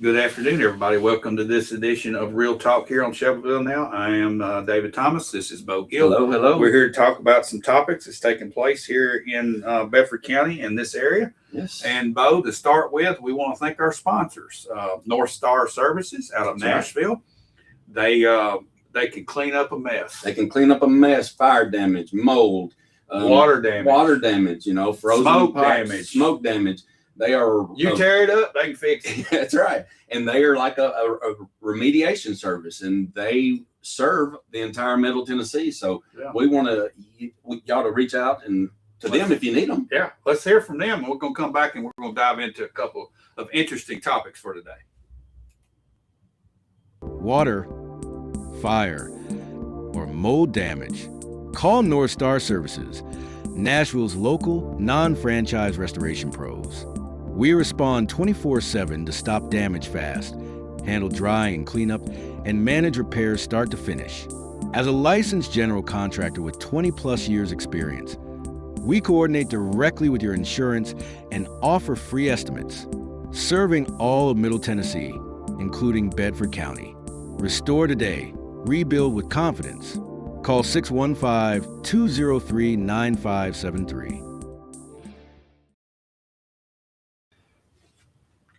Good afternoon, everybody. Welcome to this edition of Real Talk here on Shelbyville Now. I am David Thomas. This is Bo Gill. Hello, hello. We're here to talk about some topics that's taking place here in Bedford County in this area. Yes. And Bo, to start with, we want to thank our sponsors, North Star Services out of Nashville. Right. They can clean up a mess. They can clean up a mess, fire damage, mold, water damage, frozen smoke pipes, damage. Smoke damage. They are. You tear it up, they can fix it. That's right. And they are like a remediation service, and they serve the entire Middle Tennessee. So we want y'all to reach out to them if you need them. Yeah, let's hear from them. We're going to come back and we're going to dive into a couple of interesting topics for today. Water, fire, or mold damage. Call North Star Services, Nashville's local non-franchise restoration pros. We respond 24/7 to stop damage fast, handle drying and cleanup, and manage repairs start to finish. As a licensed general contractor with 20-plus years experience, we coordinate directly with your insurance and offer free estimates, serving all of Middle Tennessee, including Bedford County. Restore today. Rebuild with confidence. Call 615-203-9573.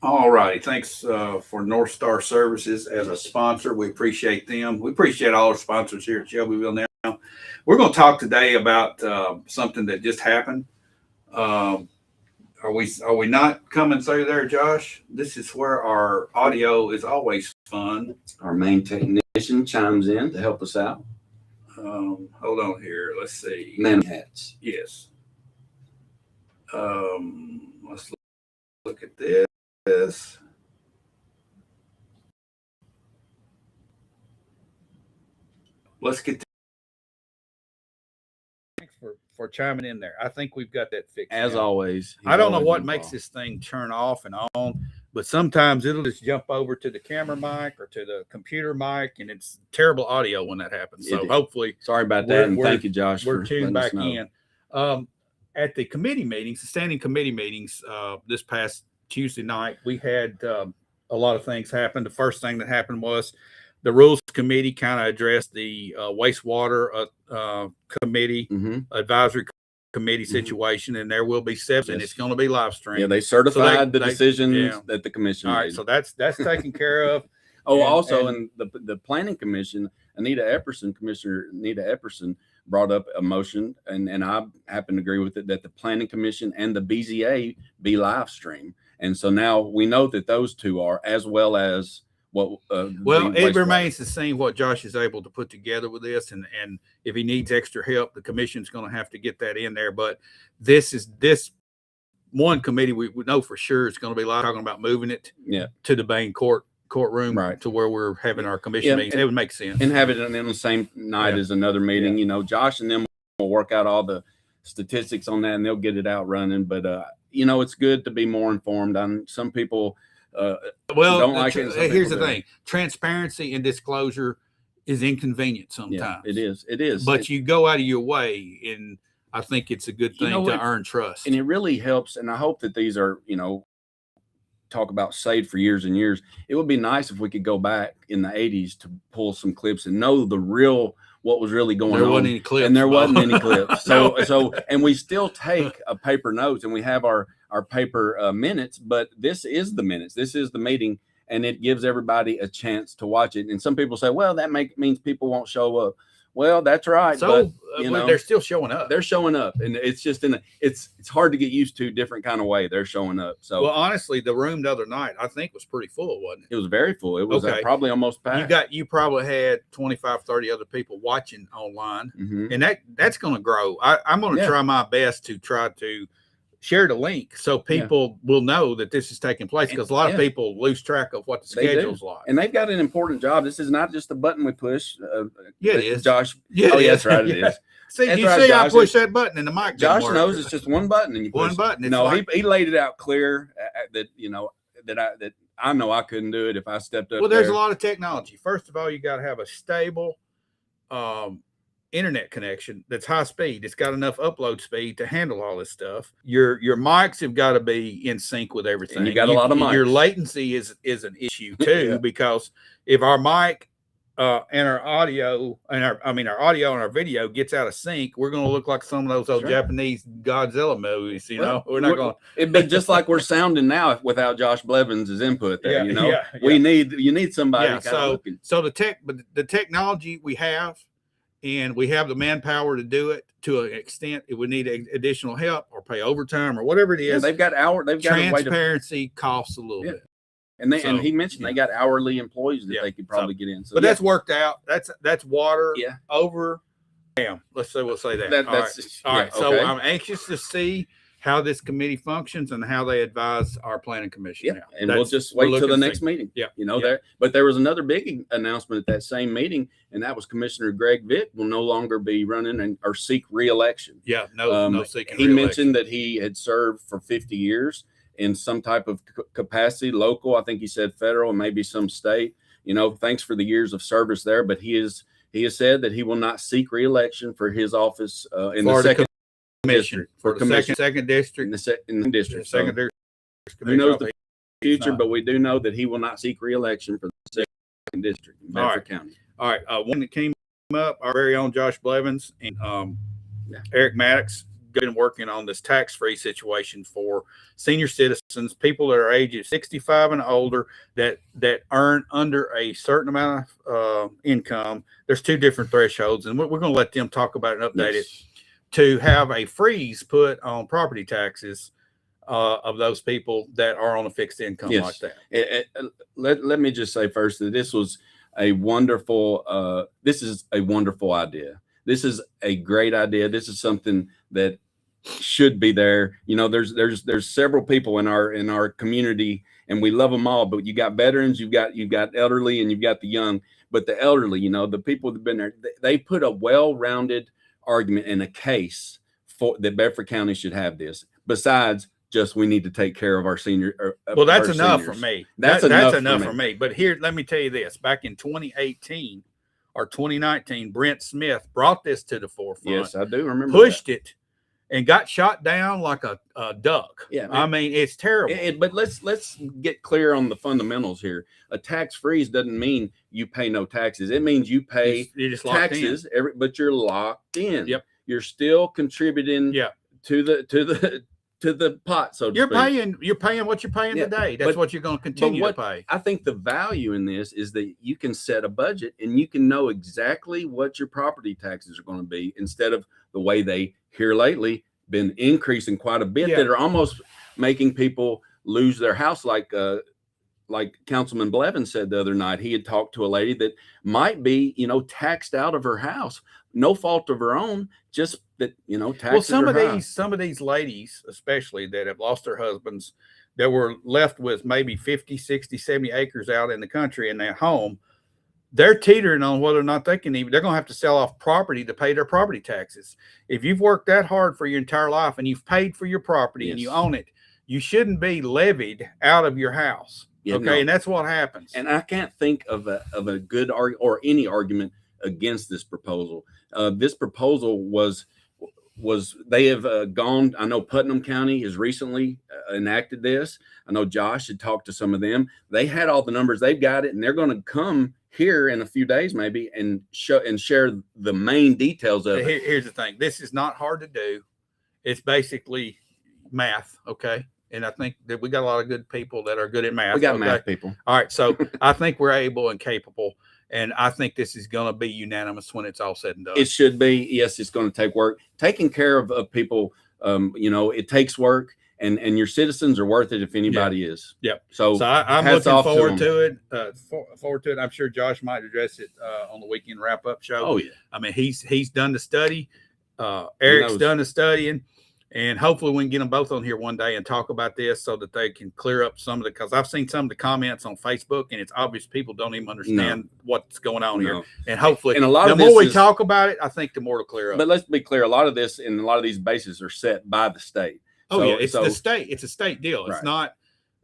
All righty. Thanks for North Star Services as a sponsor. We appreciate them. We appreciate all our sponsors here at Shelbyville Now. We're going to talk today about something that just happened. Are we not coming through there, Josh? This is where our audio is always fun. Our main technician chimes in to help us out. Hold on here. Let's see. Man hats. Yes. Let's look at this. Let's get. Thanks for chiming in there. I think we've got that fixed. As always. I don't know what makes this thing turn off and on, but sometimes it'll just jump over to the camera mic or to the computer mic, and it's terrible audio when that happens. So hopefully, sorry about that, and thank you, Josh. We're tuned back in. At the committee meetings, the standing committee meetings, this past Tuesday night, we had a lot of things happen. The first thing that happened was the Rules Committee kind of addressed the wastewater committee advisory committee situation, and there will be steps, and it's going to be live streamed. Yeah, they certified the decisions that the commission made. All right, so that's taken care of. Also, in the Planning Commission, Commissioner Anita Epperson brought up a motion, and I happen to agree with it, that the Planning Commission and the BZA be live stream. And so now we know that those two are, as well as what. It remains to see what Josh is able to put together with this, and if he needs extra help, the commission's going to have to get that in there. But this one committee we know for sure is going to be live, talking about moving it to the main courtroom, right, to where we're having our commission meetings. It would make sense, and have it on the same night as another meeting. Josh and them will work out all the statistics on that, and they'll get it out running. But it's good to be more informed. Some people don't like it. Here's the thing: transparency and disclosure is inconvenient sometimes. Yeah, it is. But you go out of your way, and I think it's a good thing to earn trust. And it really helps. And I hope that these are, talk about saved for years and years. It would be nice if we could go back in the 80s to pull some clips and know what was really going on. There wasn't any clips. And there wasn't any clips. So and we still take a paper notes, and we have our paper minutes, but this is the minutes. This is the meeting, and it gives everybody a chance to watch it. And some people say, well, that means people won't show up. Well, that's right. So they're still showing up. They're showing up, and it's just it's hard to get used to different kind of way they're showing up. So, well, honestly, the room the other night I think was pretty full, wasn't it? It was very full. It was probably almost packed. You probably had 25, 30 other people watching online, and that's going to grow. I'm going to try my best to share the link so people will know that this is taking place, because a lot of people lose track of what the schedule's like. And they've got an important job. This is not just a button we push. It is. Josh. Yeah, that's right. It is. See, I push that button and the mic. Josh knows it's just one button, and you push one button. He laid it out clear that I know I couldn't do it if I stepped up. Well, there's a lot of technology. First of all, you got to have a stable internet connection that's high speed. It's got enough upload speed to handle all this stuff. Your mics have got to be in sync with everything. And you got a lot of mics. Your latency is an issue too, Yeah. because if our mic and our audio and our audio and our video gets out of sync, we're going to look like some of those old Japanese Godzilla movies. We're not going. It'd be just like we're sounding now without Josh Blevins' input there. You need somebody. Yeah. So the technology we have, and we have the manpower to do it to an extent. If we need additional help or pay overtime or whatever it is, they've got transparency costs a little bit. And he mentioned they got hourly employees that they could probably get in. So, but that's worked out. That's water over. We'll say that. All right. So I'm anxious to see how this committee functions and how they advise our planning commission. Yeah, and we'll just wait till the next meeting. But there was another big announcement at that same meeting, and that was Commissioner Greg Vitt will no longer be running or seek re-election. Yeah, no seeking. He mentioned that he had served for 50 years in some type of capacity, local. I think he said federal and maybe some state. Thanks for the years of service there, but he has said that he will not seek re-election for his office in the second district, for the second district, in the district. Second district. Who knows the future? But we do know that he will not seek re-election for the second district in Bedford County. All right. One that came up, our very own Josh Blevins and Eric Maddox been working on this tax-free situation for senior citizens, people that are ages 65 and older that earn under a certain amount of income. There's two different thresholds, and we're going to let them talk about it and update it, to have a freeze put on property taxes of those people that are on a fixed income like that. Let me just say first that this is a wonderful idea. This is a great idea. This is something that should be there. There's several people in our community, and we love them all, but you got veterans, you've got elderly, and you've got the young. But the elderly, the people that've been there, they put a well-rounded argument and a case for that Bedford County should have this. Besides just we need to take care of our senior. Well, that's enough for me. That's enough for me. But here, let me tell you this: back in 2018 or 2019, Brent Smith brought this to the forefront. Yes, I do remember. Pushed it and got shot down like a duck. Yeah, I mean, it's terrible. But let's get clear on the fundamentals here. A tax freeze doesn't mean you pay no taxes. It means you pay taxes, but you're locked in. Yep. You're still contributing. To the pot, so you're paying what you're paying today. That's what you're going to continue to pay. I think the value in this is that you can set a budget and you can know exactly what your property taxes are going to be, instead of the way they here lately been increasing quite a bit that are almost making people lose their house. Like Councilman Blevins said the other night, he had talked to a lady that might be, taxed out of her house, no fault of her own, just that, taxes. Well, some of these ladies, especially that have lost their husbands, that were left with maybe 50, 60, 70 acres out in the country in their home, they're teetering on whether or not they're going to have to sell off property to pay their property taxes. If you've worked that hard for your entire life and you've paid for your property and you own it, you shouldn't be levied out of your house. And that's what happens. And I can't think of a good argument or any argument against this proposal. This proposal was they have gone. I know Putnam County has recently enacted this. I know Josh had talked to some of them. They had all the numbers. They've got it, and they're going to come here in a few days maybe and share the main details of it. Here's the thing. This is not hard to do. It's basically math. Okay. And I think that we got a lot of good people that are good at math. We got math people. All right. So I think we're able and capable. And I think this is going to be unanimous when it's all said and done. It should be. Yes, it's going to take work. Taking care of people, it takes work. And your citizens are worth it if anybody is. Yep. So I'm looking forward to it. Forward to it. I'm sure Josh might address it on the weekend wrap-up show. Oh, yeah. I mean, he's done the study. Eric's done the studying. And hopefully we can get them both on here one day and talk about this so that they can clear up some of the, because I've seen some of the comments on Facebook and it's obvious people don't even understand what's going on here. And hopefully, and a lot the of more we talk about it, I think the more to clear up. But let's be clear, a lot of this and a lot of these bases are set by the state. It's the state. It's a state deal. It's not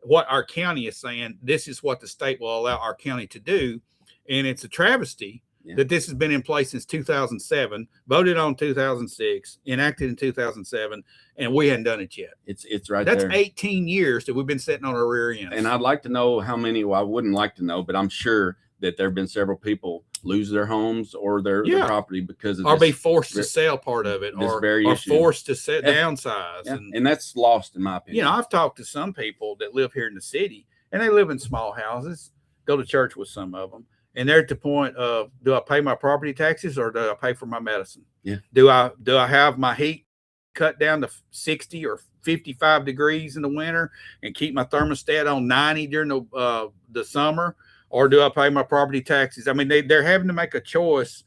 what our county is saying. This is what the state will allow our county to do. And it's a travesty that this has been in place since 2007, voted on 2006, enacted in 2007, and we hadn't done it yet. It's right That's there. 18 years that we've been sitting on our rear ends. And I'd like to know how many. Well, I wouldn't like to know, but I'm sure that there have been several people lose their homes or their property because of or this, be forced to sell part of it, or issue. forced to downsize. Yeah. And that's lost in my opinion. you know, I've talked to some people that live here in the city, and they live in small houses, go to church with some of them, and they're at the point of, do I pay my property taxes or do I pay for my medicine? Yeah. Do I have my heat cut down to 60 or 55 degrees in the winter and keep my thermostat on 90 during the summer, or do I pay my property taxes? I mean, they're having to make a choice,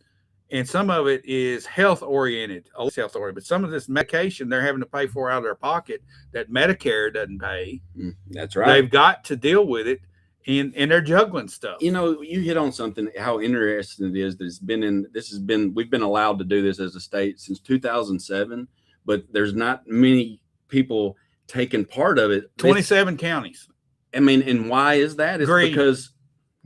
and some of it is health oriented, but some of this medication they're having to pay for out of their pocket that Medicare doesn't pay. That's right. They've got to deal with it, and they're juggling stuff. You know, you hit on something, how interesting it is that we've been allowed to do this as a state since 2007, but there's not many people taking part of it. 27 counties. I mean, and why is that? It's Greed. because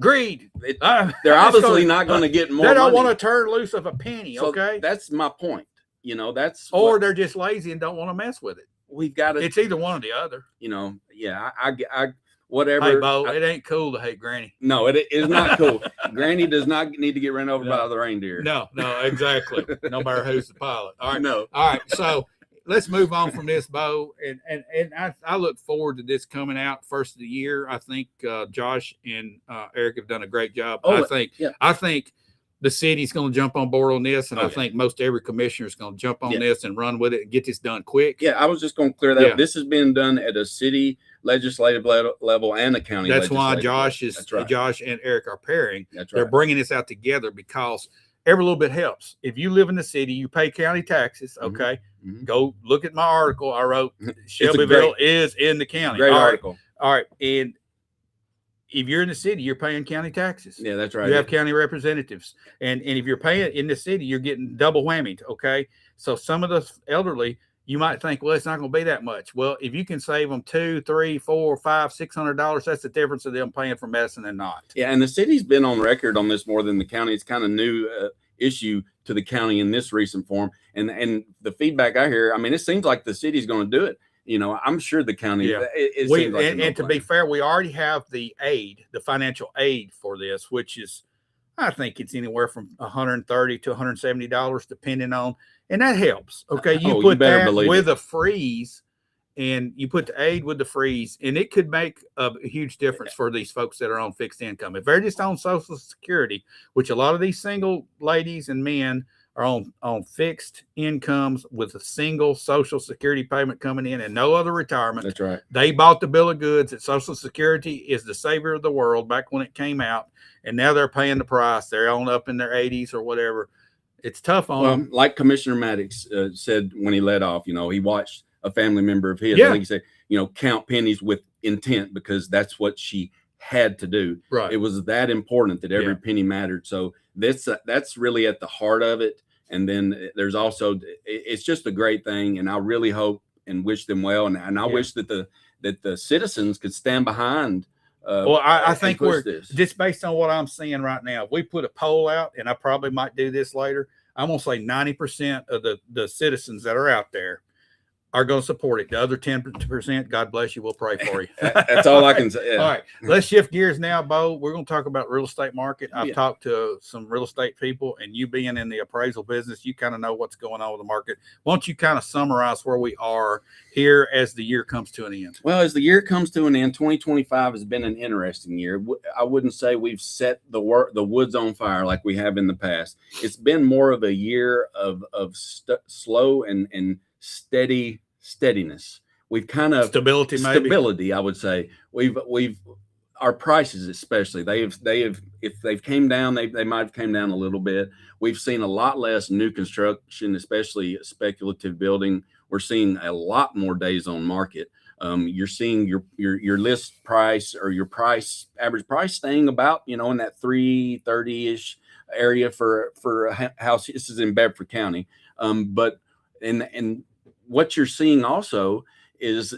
Greed. They're obviously not going to get more. They don't money. want to turn loose of a penny. So okay, that's my point. You know, or they're just lazy and don't want to mess with it. We've got to. It's either one or the other. You know, yeah. I whatever. Hey, Bo, it ain't cool to hate Granny. No, it is not cool. Granny does not need to get run over by the reindeer. No, exactly. No matter who's the pilot. All right. No. All right. So let's move on from this, Bo. And I look forward to this coming out first of the year. I think Josh and Eric have done a great job. I think the city's going to jump on board on this, and I think most every commissioner is going to jump on this and run with it and get this done quick. Yeah, I was just going to clear that up. This has been done at a city legislative level and a county. That's why Josh and Eric are pairing. That's right. They're bringing this out together because every little bit helps. If you live in the city, you pay county taxes. Okay, go look at my article I wrote. Shelbyville is in the county. Great article. All right, and if you're in the city, you're paying county taxes. Yeah, that's right. You have county representatives, and if you're paying in the city, you're getting double whammied. Okay, so some of the elderly, you might think, well, it's not going to be that much. Well, if you can save them $200, $300, $400, $500, $600, that's the difference of them paying for medicine and not. Yeah, and the city's been on record on this more than the county. It's kind of new issue to the county in this recent form, and the feedback I hear, I mean, it seems like the city's going to do it. You know, I'm sure the county. Yeah. And to be fair, we already have the financial aid for this, which is, I think it's anywhere from $130 to $170, depending on, and that helps. Okay, you put that with a freeze, and you put the aid with the freeze, and it could make a huge difference for these folks that are on fixed income. If they're just on Social Security, which a lot of these single ladies and men are on fixed incomes with a single Social Security payment coming in and no other retirement. That's right. They bought the bill of goods that Social Security is the savior of the world back when it came out, and now they're paying the price. They're on up in their 80s or whatever. It's tough on them. Like Commissioner Maddox said when he led off, you know, he watched a family member of his. I think he said, you know, count pennies with intent, because that's what she had to do. Right. It was that important that every penny mattered. So that's really at the heart of it. And then there's also, it's just a great thing. And I really hope and wish them well. And I wish that the citizens could stand behind. Well, I think we're this. Just based on what I'm seeing right now. If we put a poll out, and I probably might do this later, I'm going to say 90% of the citizens that are out there are going to support it. The other 10%, God bless you, we'll pray for you. That's all I can say. Yeah. All right, let's shift gears now, Bo. We're going to talk about real estate market. I've talked to some real estate people, and you being in the appraisal business, you kind of know what's going on with the market. Why don't you kind of summarize where we are here as the year comes to an end? Well, as the year comes to an end, 2025 has been an interesting year. I wouldn't say we've set the woods on fire like we have in the past. It's been more of a year of slow and steadiness. We've kind of stability. I would say we've our prices, especially if they've came down, they might have came down a little bit. We've seen a lot less new construction, especially speculative building. We're seeing a lot more days on market. You're seeing your list price or your average price staying about, you know, in that 330-ish area for a house. This is in Bedford County. But what you're seeing also is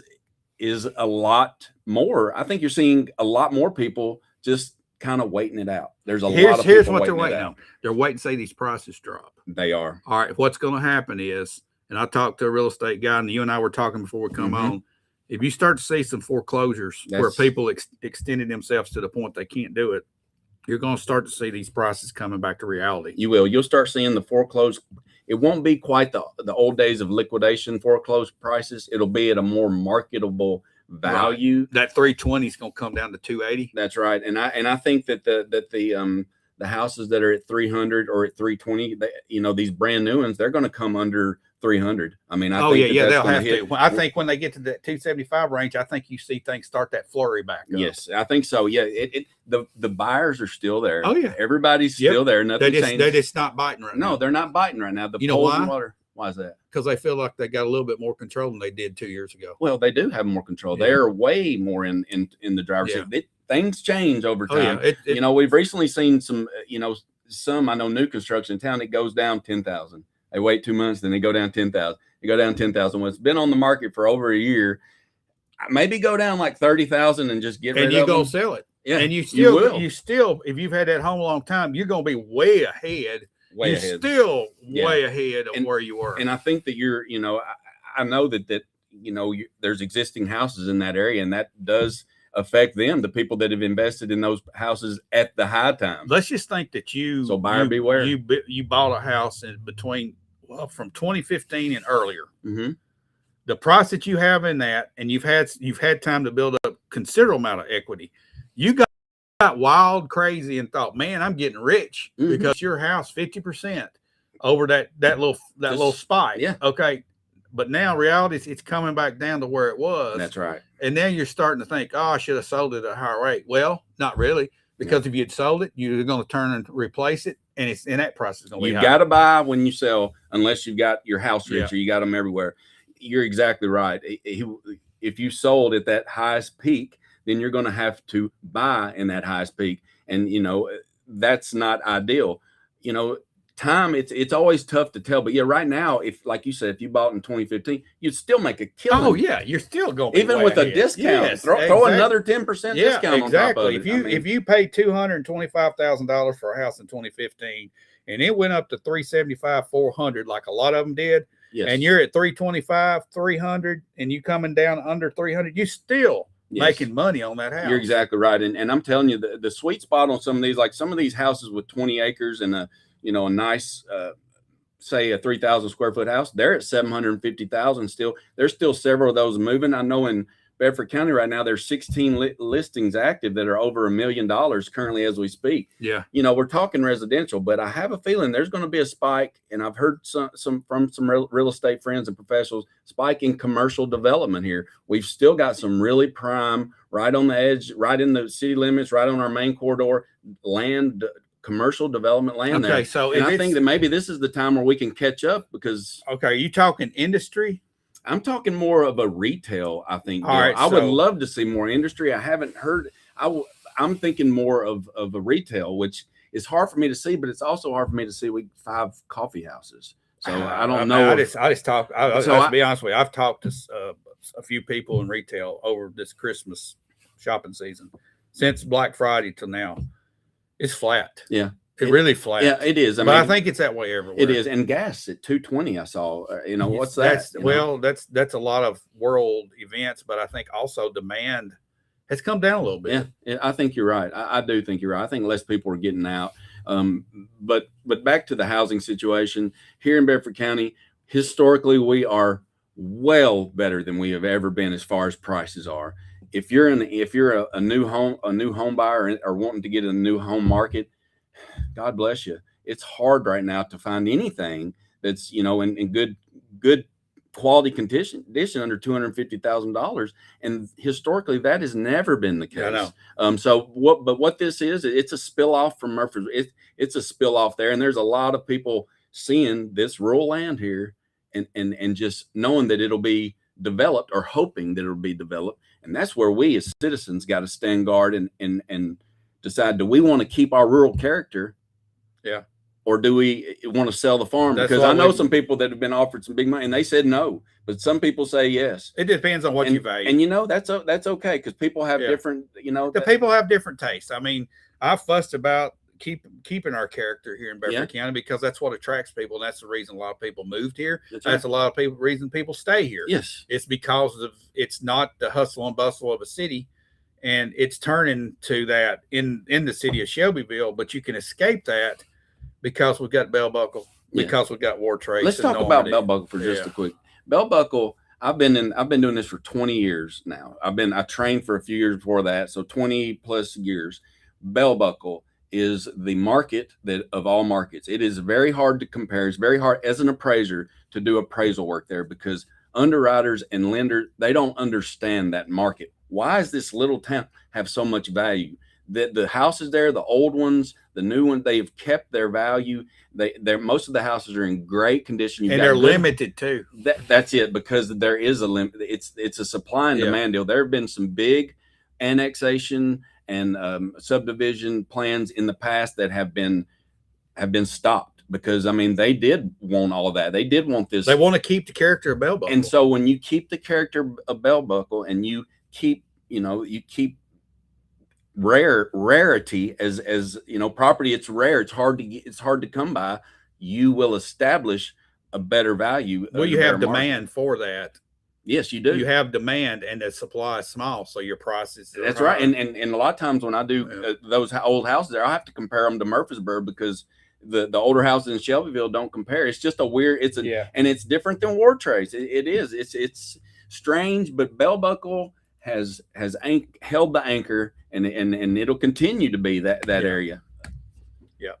a lot more. I think you're seeing a lot more people just kind of waiting it out. There's a lot Here's of people what they're waiting it waiting out. on. They're waiting to see these prices drop. They are. All right. What's going to happen is, and I talked to a real estate guy, and you and I were talking before we come on. If you start to see some foreclosures where people extended themselves to the point they can't do it, you're going to start to see these prices coming back to reality. You will. You'll start seeing the foreclosed. It won't be quite the old days of liquidation foreclosed prices. It'll be at a more marketable value. Right. That 320 is going to come down to 280. That's right. And I think that the houses that are at 300 or at 320, these brand new ones, they're going to come under 300. I mean, I think they'll have to. I think when they get to the 275 range, I think you see things start that flurry back up. Yes, I think so. Yeah, the buyers are still there. Oh yeah, everybody's still there. Nothing changed. They're just not biting right now. No, they're not biting right now. You know why? Water. Why is that? Because they feel like they got a little bit more control than they did 2 years ago. Well, they do have more control. They are way more in the driver's seat. Things change over time. We've recently seen some. Some I know new construction in town. It goes down 10,000. They wait 2 months, then they go down 10,000. They go down 10,000. When it's been on the market for over a year, maybe go down like 30,000 and just get rid of it. And you're going to sell it. Yeah, and you still, if you've had that home a long time, you're going to be way ahead. Still way ahead of where you were. And I think that I know that there's existing houses in that area, and that does affect them, the people that have invested in those houses at the high time. Let's just think that buyer beware. You bought a house in between from 2015 and earlier. Mm-hmm. The price that you have in that, and you've had time to build up considerable amount of equity. You got wild crazy and thought, man, I'm getting rich because your house 50% over that little spike. Yeah. Okay. But now reality, it's coming back down to where it was. That's right. And then you're starting to think, oh, I should have sold it at a higher rate. Well, not really, because if you'd sold it, you're going to turn and replace it, and that price is going to be high. You got to buy when you sell, unless you've got your house rich or you got them everywhere. You're exactly right. If you sold at that highest peak, then you're going to have to buy in that highest peak, and that's not ideal. Time, it's always tough to tell, but right now, if like you said, if you bought in 2015, you'd still make a killing. Oh yeah, you're still going even with a discount. Yes, throw another 10% discount on top of it. If you paid $225,000 for a house in 2015 and it went up to 375, 400, like a lot of them did, and you're at 325, 300, and you coming down under 300, you still making money on that house. You're exactly right, and I'm telling you, the sweet spot on some of these, like some of these houses with 20 acres and a nice, say a 3,000 square foot house, they're at 750,000 still. There's still several of those moving. I know in Bedford County right now, there's 16 listings active that are over $1 million currently as we speak. Yeah. We're talking residential, but I have a feeling there's going to be a spike, and I've heard some from some real estate friends and professionals, spike in commercial development here. We've still got some really prime, right on the edge, right in the city limits, right on our main corridor land, commercial development land there. So I think that maybe this is the time where we can catch up because. Okay, are you talking industry? I'm talking more of a retail, I think. All right, I would love to see more industry. I haven't heard. I'm thinking more of a retail, which is hard for me to see, but it's also hard for me to see 5 coffee houses. So I don't know. I just talk. To be honest with you, I've talked to a few people in retail over this Christmas shopping season since Black Friday till now. It's flat. Yeah. It's really flat. Yeah, it is. I think it's that way everywhere. It is. And gas at 220, I saw. What's that? That's a lot of world events, but I think also demand has come down a little bit. Yeah, I think you're right. I do think you're right. I think less people are getting out. But back to the housing situation here in Bedford County, historically, we are well better than we have ever been as far as prices are. If you're a new home buyer or wanting to get in a new home market, God bless you. It's hard right now to find anything that's in good quality condition under $250,000, and historically that has never been the case. I know. So what this is, it's a spill off from Murfreesboro. It's a spill off there, and there's a lot of people seeing this rural land here and just knowing that it'll be developed or hoping that it'll be developed. And that's where we as citizens got to stand guard and decide, do we want to keep our rural character? Yeah. or do we want to sell the farm? That's Because why I know we- some people that have been offered some big money and they said no, but some people say yes. It depends on what and, you value. And that's okay because people have Yeah. different, The people have different tastes. I mean, I fussed about keeping our character here in Beverly County because that's what attracts people. And that's the reason a lot of people moved here. That's a lot of reason people stay here. Yes. It's because it's not the hustle and bustle of a city. And it's turning to that in the city of Shelbyville, but you can escape that because we've got Bell Buckle, because we've got War Trace. Let's talk about Bell Buckle for just a quick. Bell Buckle, I've been doing this for 20 years now. I trained for a few years before that, so 20 plus years. Bell Buckle is the market of all markets. It is very hard to compare. It's very hard as an appraiser to do appraisal work there because underwriters and lenders, they don't understand that market. Why does this little town have so much value? The houses there, the old ones, the new ones, they've kept their value. They're most of the houses are in great condition. And they're limited too. That's it, because there is a limit. It's a supply and demand deal. There have been some big annexation and subdivision plans in the past that have been stopped because they did want all of that. They did want this. They want to keep the character of Bell Buckle. And so when you keep the character of Bell Buckle and you keep rarity as property, it's rare, it's hard to come by, you will establish a better value. Well, you have demand for that. Yes, you do. You have demand and the supply is small, so your prices are that's high. right. And a lot of times when I do those old houses there, I have to compare them to Murfreesboro because the older houses in Shelbyville don't compare. It's just and it's different than War Trace. It is. It's strange, but Bell Buckle has held the anchor, and it'll continue to be that area. Yeah.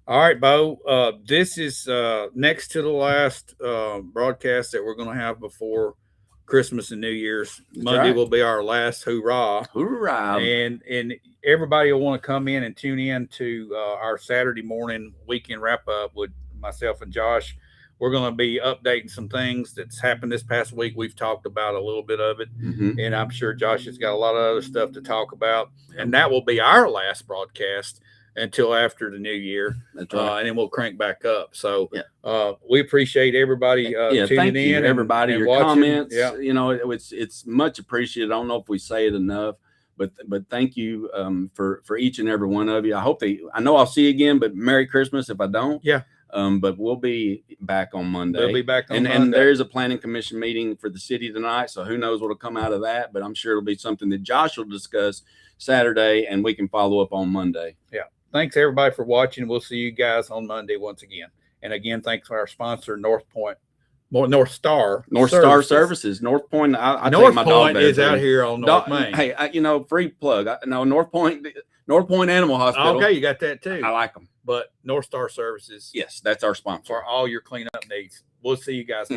All right, Bo. This is next to the last broadcast that we're going to have before Christmas and New Year's. Monday will be our last hoorah. Hoorah! And everybody will want to come in and tune in to our Saturday morning weekend wrap up with myself and Josh. We're going to be updating some things that's happened this past week. We've talked about a little bit of it, and I'm sure Josh has got a lot of other stuff to talk about. And that will be our last broadcast until after the new year. That's right. And then we'll crank back up. So we appreciate everybody tuning in. Everybody, and your watching. comments. Yeah. It's much appreciated. I don't know if we say it enough, but thank you for each and every one of you. I know I'll see you again, but Merry Christmas if I don't. Yeah. But we'll be back on Monday. We'll be back on Monday. And there's a planning commission meeting for the city tonight. So who knows what'll come out of that, but I'm sure it'll be something that Josh will discuss Saturday and we can follow up on Monday. Yeah. Thanks everybody for watching. We'll see you guys on Monday once again. And again, thanks to our sponsor, North Star Services. North Point. I North take my Point dog is out here on North Main. Hey, free plug. North Point Animal Hospital. Okay, you got that too. I like them. But North Star Services. Yes, that's our sponsor for all your cleanup needs. We'll see you guys.